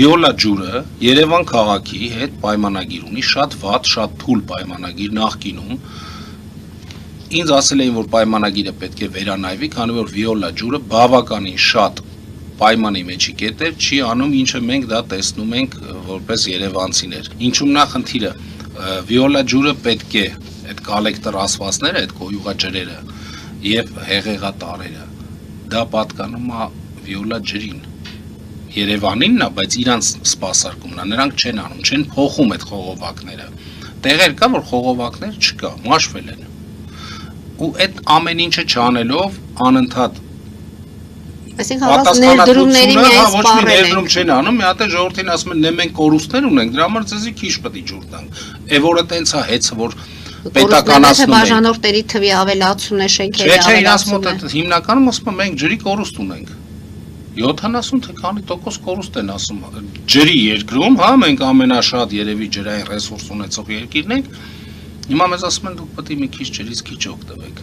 Վիոլա ջուրը Երևան քաղաքի հետ պայմանագիր ունի, շատ վատ, շատ թույլ պայմանագիր նախկինում։ Ինձ ասել էին, որ պայմանագիրը պետք է վերանայվի, քանի որ Վիոլա ջուրը բավականին շատ պայմանի մեջի կետեր չի անում, ինչը մենք դա տեսնում ենք որպես երևանցիներ։ Ինչու՞մն է խնդիրը։ Վիոլա ջուրը պետք է այդ կոլեկտոր ասվածները, այդ կոյուղաջրերը եւ հեղեղատարերը դա պատկանում է Վիոլա ջրին։ Երևանինն է, բայց իրանց սպասարկումն է, նրանք չեն անում, չեն փոխում այդ խողովակները։ Տեղեր կա, որ խողովակներ չկա, մաշվել են։ Ու այդ ամեն ինչը չանելով անընդհատ Այսինքն ներդրումների միայն ոչ մի սպառել ներդրում են։ չեն անում, մի հատ է ժողովրդին ասում են, մենք կորուստներ ունենք, դրա համար ցեզի քիչ պետք է ջուր տանք։ Է որը տենց է հեծը, որ պետականացնում են։ Բաժանորդների թվի ավելացումն է, շենքերի Չէ, իրաց ավելացումն մոտ է։ հիմնականում ասում են մենք ջրի կորուստ ունենք։ 70 թե քանի տոկոս կորուստ են ասում ջրի երկրում, հա, մենք ամենաշատ երևի ջրային ռեսուրս ունեցող երկիրն ենք։ Հիմա մեզ ասում են դուք պետք է մի քիչ ջրից քիչ օգտվեք։